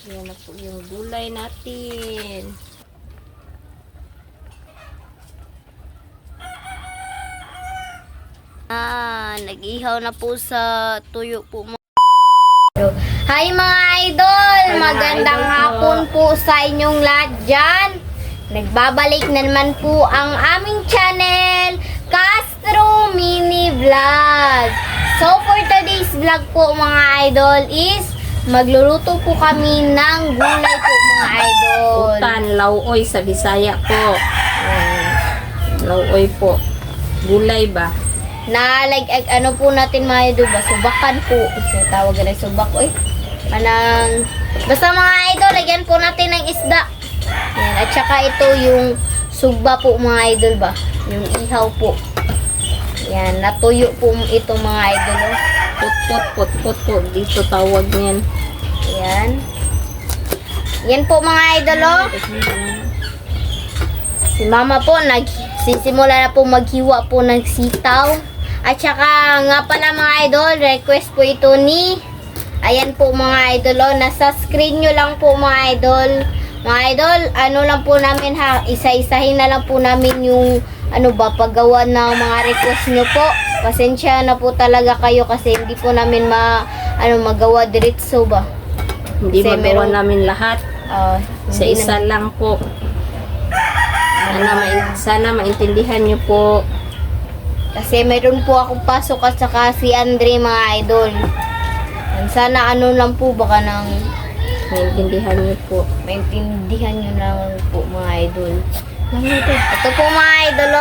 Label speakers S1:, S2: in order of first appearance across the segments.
S1: Yan na po yung gulay natin. Nag-ihaw na po sa tuyo po. Hi mga idol! Magandang hapon po sa inyong lahat dyan. Nagbabalik na naman po ang aming channel, Castro Mini Vlog. So for today's vlog po mga idol is magluluto po kami ng gulay po mga idol.
S2: Utan, lauoy sa Bisaya po. Lauoy po. Gulay ba?
S1: Ano po natin mga idol ba? Subakan po. So, tawag na subak. Basta mga idol, lagyan po natin ng isda. Yan. At saka ito yung sugba po mga idol ba? Yung ihaw po. Yan. Natuyo po ito mga idol.
S2: Put po. Dito tawag niyan.
S1: Yan. Yan po mga idol. Si mama po, nagsisimula na po maghiwa po ng sitaw. At saka nga pala mga idol, request po ito ni, ayan po mga idol, nasa screen nyo lang po mga idol. Mga idol, ano lang po namin ha, isa-isahin na lang po namin yung paggawa ng mga request nyo po. Pasensya na po talaga kayo kasi hindi po namin magawa diretso ba.
S2: Hindi
S1: Kasi
S2: magawa namin lahat. Sa
S1: hindi
S2: isa lang po. Sana maintindihan nyo po.
S1: Kasi meron po akong pasok at saka si Andre mga idol. Sana lang po baka
S2: Maintindihan nyo po.
S1: maintindihan nyo lang po mga idol. Ito po mga idol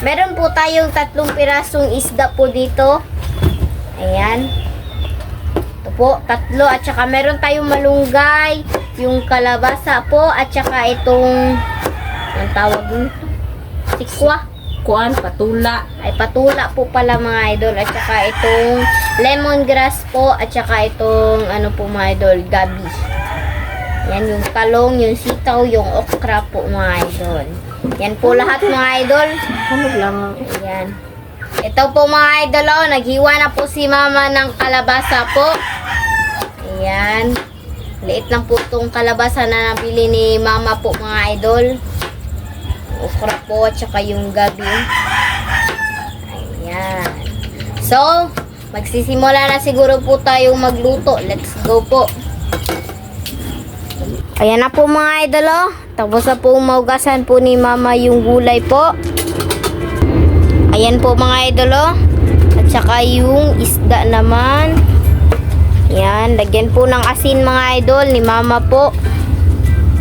S1: meron po tayong 3 pirasong isda po dito. Ayan. Ito po, 3 at saka meron tayong malunggay, yung kalabasa po at saka itong ang tawag nito? Sikwa.
S2: Patula.
S1: Ay patula po pala mga idol at saka itong lemongrass po at saka itong po mga idol, gabi. Yan yung talong, yung sitaw, yung okra po mga idol. Yan po lahat mga idol.
S2: Ano lang?
S1: Ayan. Ito po mga idol naghiwa na po si mama ng kalabasa po. Ayan. Liit lang po itong kalabasa na nabili ni mama po mga idol. Okra po at saka yung gabi. Ayan. So, magsisimula na siguro po tayong magluto. Let's go po. Ayan na po mga idol Tapos na po maugasan po ni mama yung gulay po. Ayan po mga idol At saka yung isda naman. Ayan. Lagyan po ng asin mga idol ni mama po.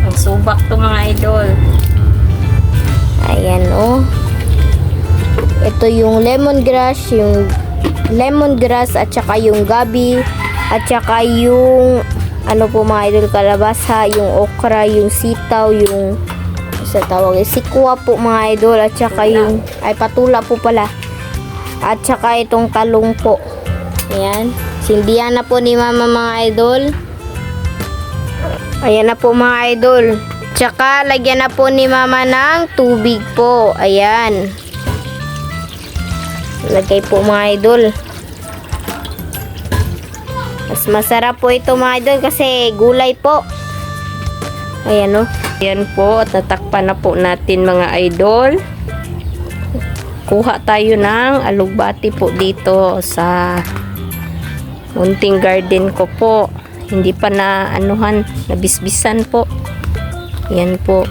S2: Ang subak to mga idol.
S1: Ayan ito yung lemongrass at saka yung gabi at saka yung po mga idol, kalabasa, yung okra, yung sitaw, yung sikwa po mga idol at saka yung patula po pala at saka itong talong po. Ayan, sindihan na po ni mama mga idol. Ayan na po mga idol. Tsaka, lagyan na po ni mama ng tubig po. Ayan. Lagay po mga idol. Mas masarap po ito mga idol kasi gulay po. Ayan
S2: Ayan po, at natakpan na po natin mga idol. Kuha tayo ng alugbati po dito sa munting garden ko po. Hindi pa nabisbisan po. Yan po.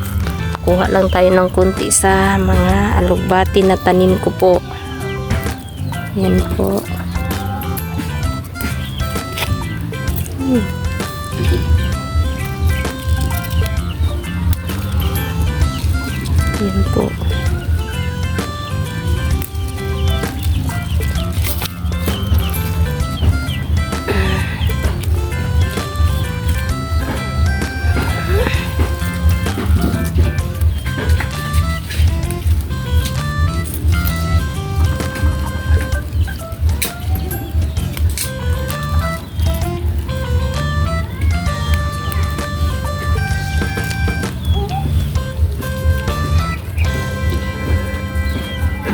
S2: Kuha lang tayo ng kunti sa mga alugbati na tanim ko po. Yan po. Yan po.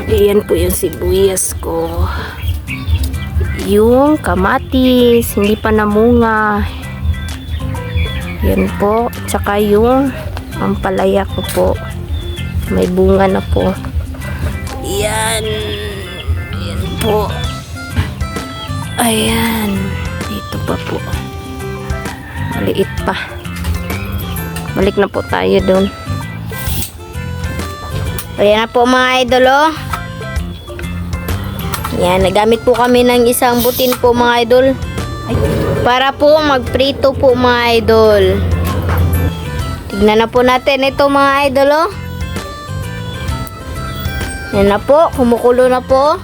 S2: Ayan po yung sibuyas ko. Yung kamatis, hindi pa namunga. Yan po. Tsaka yung ampalaya ko po. May bunga na po. Yan. Yan po. Ayan. Dito pa po. Maliit pa. Balik na po tayo doon.
S1: Ayan na po mga idol, oh. Yan, nagamit po kami ng isang butin po mga idol. Para po magprito po mga idol. Tignan na po natin ito mga idol, oh. Yan na po, kumukulo na po.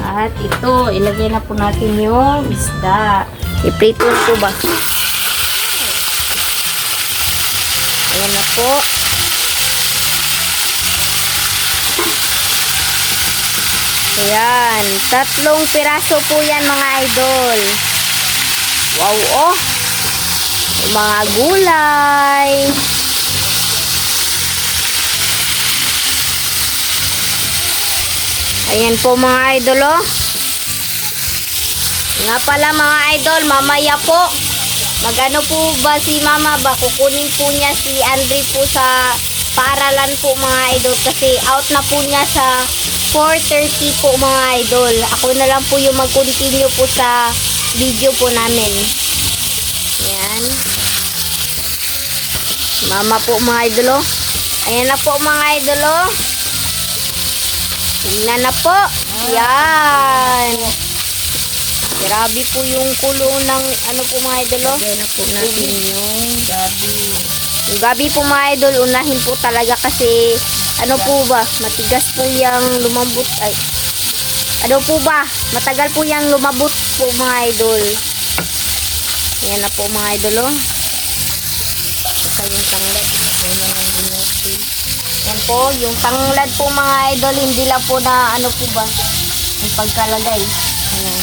S2: At ito, ilagay na po natin yung isda.
S1: Iprito na po ba?
S2: Ayan na po.
S1: Ayan, 3 piraso po yan mga idol. Wow, oh. Mga gulay. Ayan po mga idol, oh. Nga pala mga idol, mamaya po. Magano po ba si mama ba? Kukunin po niya si Andre po sa paaralan po mga idol. Kasi out na po niya sa 4:30 po mga idol. Ako na lang po yung mag-continue po sa video po namin. Ayan. Mama po mga idol, oh. Ayan na po mga idol, oh. Tingnan na po. Ayan. Grabe po yung kulong ng ano po mga idol, oh.
S2: Ilagay na po natin yung gabi.
S1: Yung gabi po mga idol, unahin po talaga kasi ano po ba, matigas po yung lumambot. Ay, ano po ba, matagal po yung lumabot po mga idol. Ayan na po mga idol, oh. Saka yung tanglad. Ayan po, yung tanglad po mga idol, hindi lang po na ano po ba, yung pagkalagay. Ayan.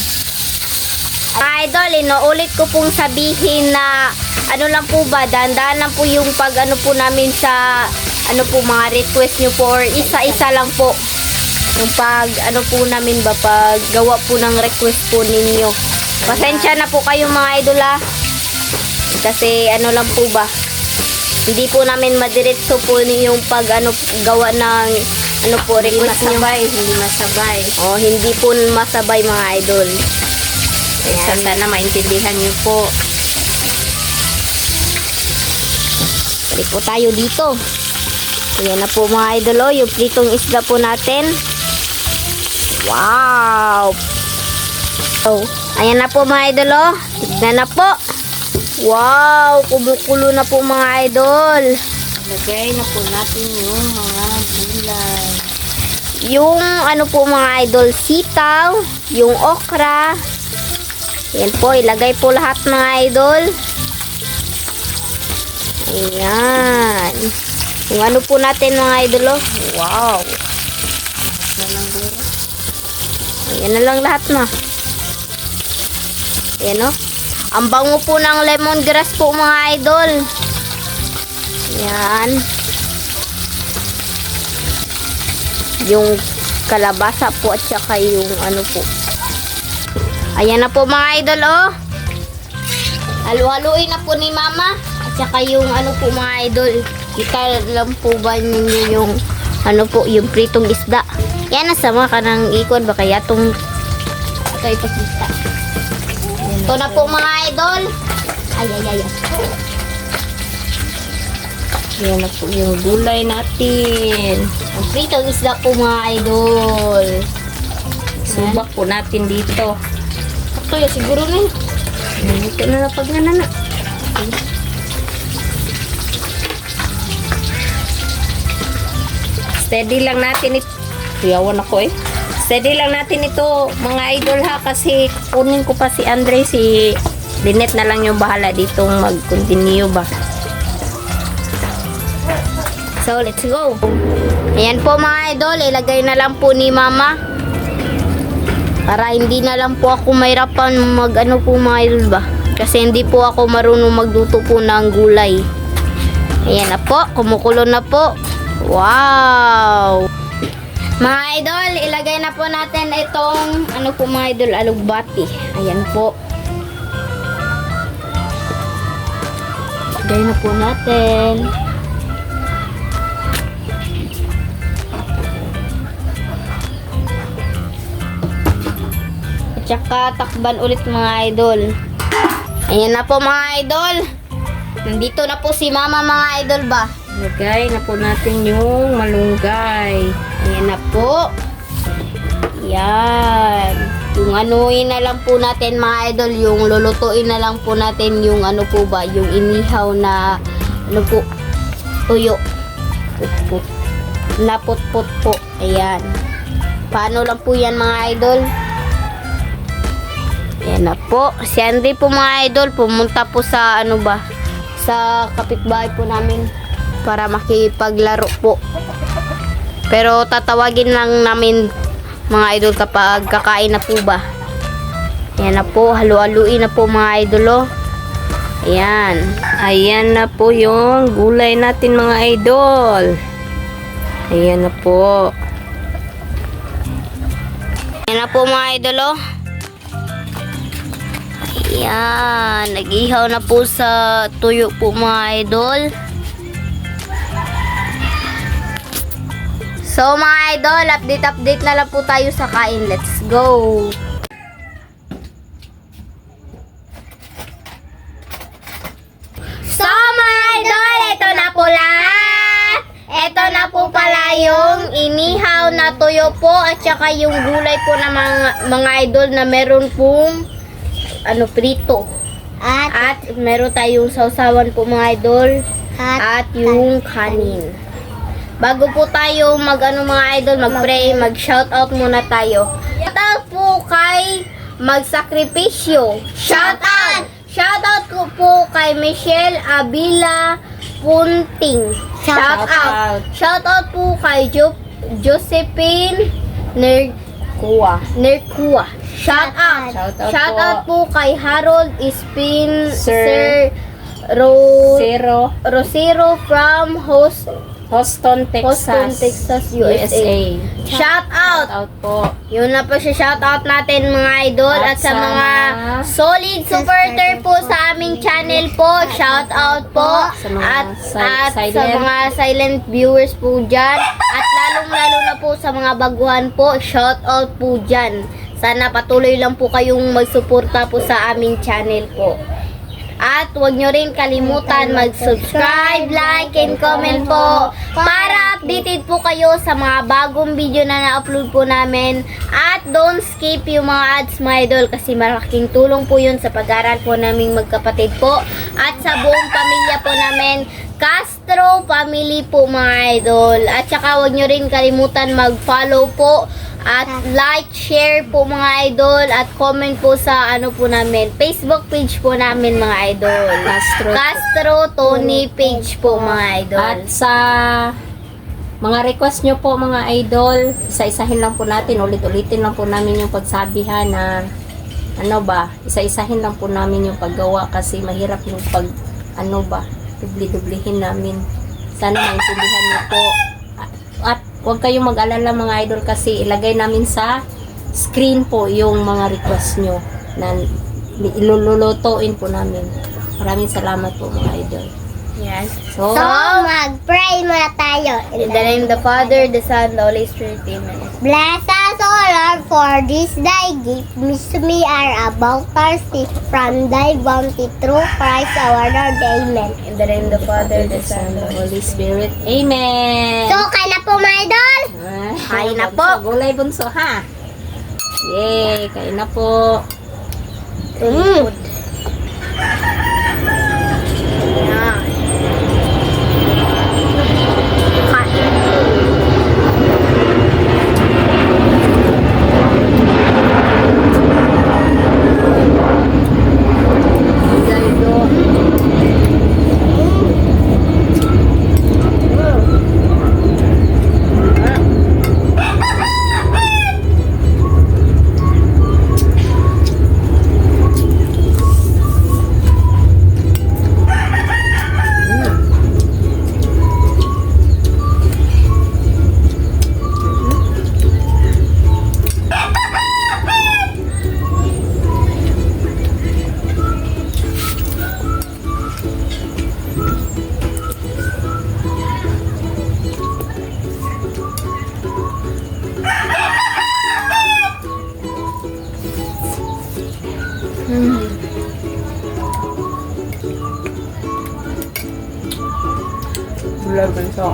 S1: Mga idol, inuulit ko pong sabihin na ano lang po ba, dahan-dahan lang po yung pag ano po namin sa ano po mga request nyo po or isa-isa lang po yung pag ano po namin ba, pag gawa po ng request po ninyo. Pasensya na po kayo mga idol, ah. Kasi ano lang po ba, hindi po namin madiretso po yung pag ano gawa ng ano po request nyo.
S2: Hindi masabay.
S1: Oh, hindi po masabay mga idol.
S2: Ayan. Sana maintindihan niyo po.
S1: Balik po tayo dito. Ayan na po mga idol, oh, yung pritong isda po natin. Wow! Oh, ayan na po mga idol, oh. Tignan na po. Wow! Kumukulo na po mga idol.
S2: Lagay na po natin yung mga gulay.
S1: Yung ano po mga idol, sitaw, yung okra. Ayan po, ilagay po lahat mga idol. Ayan. Yung ano po natin mga idol, oh. Wow! Ayan na lang lahat na. Ayan, oh. Ang bango po ng lemongrass po mga idol. Ayan. Yung kalabasa po at saka yung ano po. Ayan na po mga idol, oh. Halu-haluin na po ni mama. At saka yung ano po mga idol. Kita lang po ba ninyo yung ano po, yung pritong isda. Yan, nasama ka ng ikon. Baka yatong ito ipakita. Ito na po mga idol. Ay.
S2: Yan na po yung gulay natin.
S1: Ang pritong isda po mga idol.
S2: Subak po natin dito.
S1: Ito ya siguro na.
S2: Ito na pag na. Steady lang natin ito. Tuyawan ako eh. Steady lang natin ito mga idol ha. Kasi kunin ko pa si Andre. Si Lynette na lang yung bahala dito mag-continue ba.
S1: So, let's go. Ayan po mga idol. Ilagay na lang po ni mama. Para hindi na lang po ako mahirapan mag-ano po mga idol ba. Kasi hindi po ako marunong magluto po ng gulay. Ayan na po. Kumukulo na po. Wow! Mga idol, ilagay na po natin itong ano po mga idol, alugbati. Ayan po. Lagay na po natin. At saka takban ulit mga idol. Ayan na po mga idol. Nandito na po si mama mga idol ba?
S2: Lagay na po natin yung malunggay.
S1: Ayan na po. Yan. Yung anuin na lang po natin mga idol, yung lulutuin na lang po natin yung ano po ba, yung inihaw na ano po, tuyo. Put-put. Naput-put po. Ayan. Paano lang po yan mga idol? Ayan na po. Si Andre po mga idol, pumunta po sa ano ba, sa kapitbahay po namin para makipaglaro po. Pero tatawagin lang namin mga idol kapag kakain na po ba. Ayan na po, halu-haluin na po mga idol oh. Ayan.
S2: Ayan na po yung gulay natin mga idol. Ayan na po.
S1: Ayan na po mga idol oh. Ayan, nag-ihaw na po sa tuyo po mga idol. So mga idol, update na lang po tayo sa kain. Let's go! So mga idol, ito na po lahat. Ito na po pala yung inihaw na tuyo po at saka yung gulay po na mga idol na meron pong ano prito. At meron tayong sausawan po mga idol at yung kanin. Bago po tayo mga idol, mag-pray, mag-shoutout muna tayo. Shoutout po kay Magsakripisyo. Shoutout! Shoutout ko po kay Michelle Abila Punting. Shoutout! Shoutout po kay Josephine Nercua. Shoutout! Shoutout po kay Harold Spencer Rosero from
S2: Houston, Texas, USA.
S1: Shout out!
S2: Shout out po.
S1: Yun na po siya shout out natin mga idol at sa mga solid supporter po sa aming channel po. Shout out po.
S2: Sa mga
S1: At sa mga silent viewers po dyan. At lalong-lalo na po sa mga baguhan po. Shout out po dyan. Sana patuloy lang po kayong magsuporta po sa aming channel po. At huwag nyo rin kalimutan mag-subscribe, like, and comment po para updated po kayo sa mga bagong video na na-upload po namin. At don't skip yung mga ads mga idol kasi malaking tulong po yun sa pag-aral po naming magkapatid po. At sa buong pamilya po namin, Castro family po mga idol. At saka huwag nyo rin kalimutan mag-follow po. At like, share po mga idol at comment po sa ano po namin, Facebook page po namin mga idol. Castro Tony page po mga idol.
S2: At sa mga request nyo po mga idol, isa-isahin lang po natin, ulit-ulitin lang po namin yung pagsabihan na ano ba, isa-isahin lang po namin yung paggawa kasi mahirap yung pag ano ba, dubli-dublihin namin. Sana maintindihan nyo po. At huwag kayong mag-alala mga idol kasi ilagay namin sa screen po yung mga request nyo na ilulutuin po namin. Maraming salamat po mga idol.
S1: Yes.
S2: So,
S3: mag-pray muna tayo.
S1: In the name of the Father, the Son, the Holy Spirit, Amen.
S3: Bless us, O Lord, for this thy gift, which we are about thirsty from thy bounty through Christ our Lord. Amen.
S1: In the name of the Father, the Son,
S2: and
S1: the
S2: the
S1: Holy
S2: Holy Spirit. Amen!
S3: So, kaya na po mga idol.
S1: Kain na po.
S2: Bunso, gulay bunso ha. Yay! Kain na po.
S1: Spirit. Yeah.
S2: gulay bunso.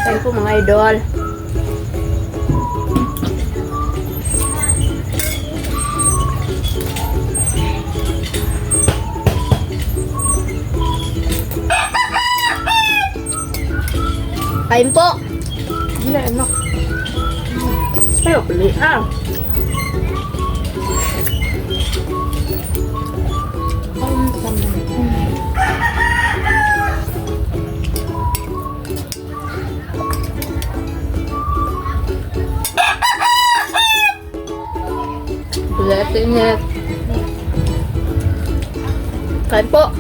S2: Kain po mga idol.
S1: Kain po.
S2: Gila, enak. Ayo, beli. Belinya.
S1: Kain po.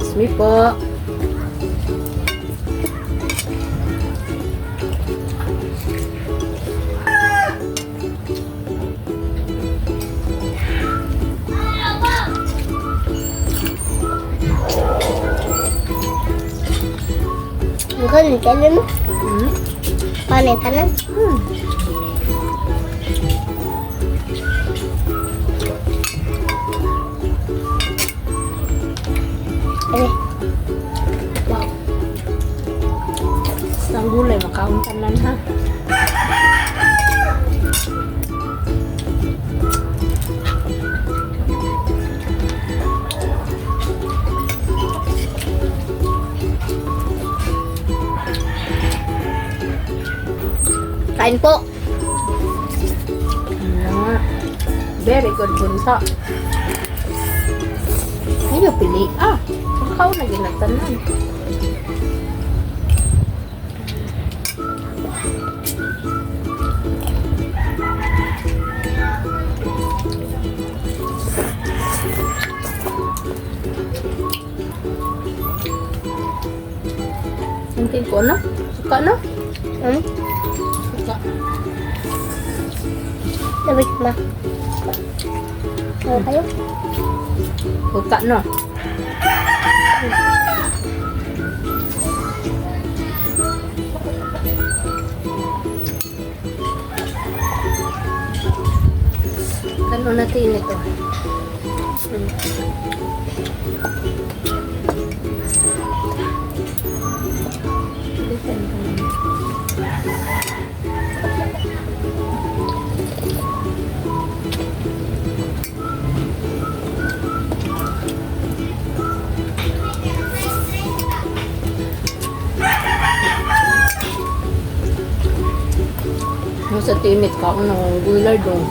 S2: Sumi po.
S3: Ang ganda mo.
S2: Hmm.
S3: Panitanan.
S2: Wow. Ang gulay, makauntanan ha.
S1: Kain po.
S2: Very good bunso. Hindi pili. Ikaw na ginatanan. Nanti ko na. Suka na. Suka.
S3: Labit ma. Ano kayo?
S2: Suka na. Ano natin ito? Sa timit ka ako ng gulay doon.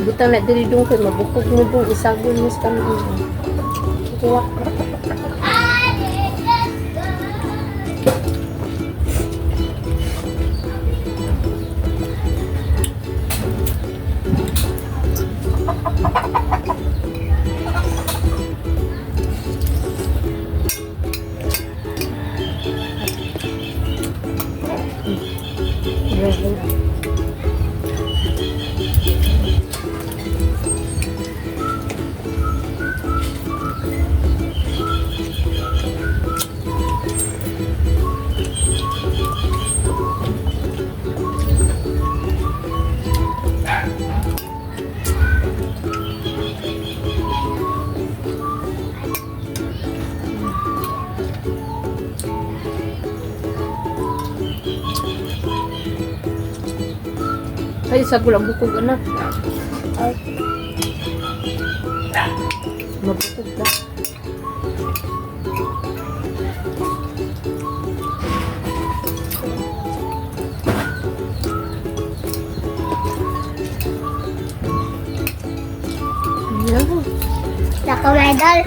S2: Butang na diri doon kay mabukog mo doon isagon mo sa kanila. Kaya ay sa gulang bukog anak. Mabukog ka.
S3: ako, mga idol.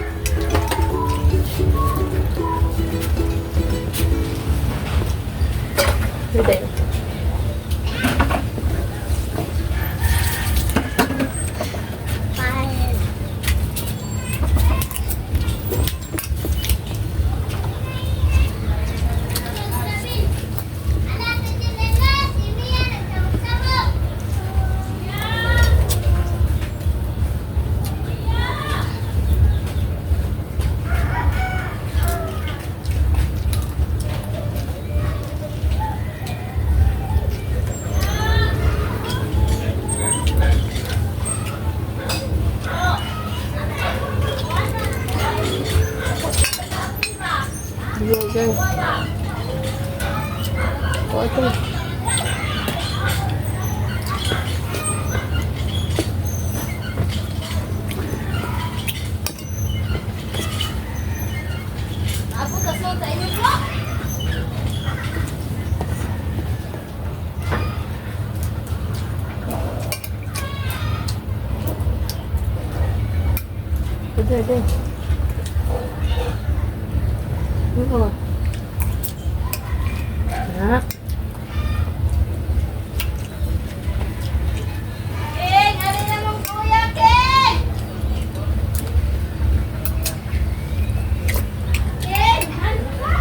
S2: Diyan. O, ito.
S1: Ako kasunod sa inyo po.
S2: Ito. Oo. Na.
S1: King, ano naman kuya, King? King, ano ka?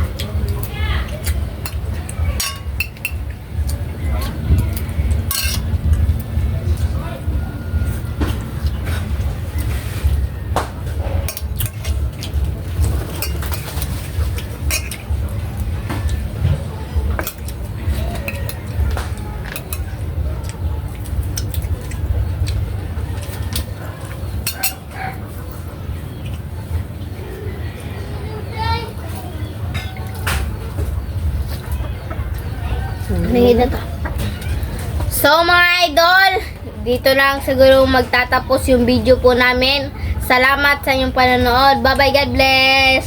S1: Nahihida to. So mga idol, dito lang siguro magtatapos yung video po namin. Salamat sa inyong panonood. Bye bye, God bless!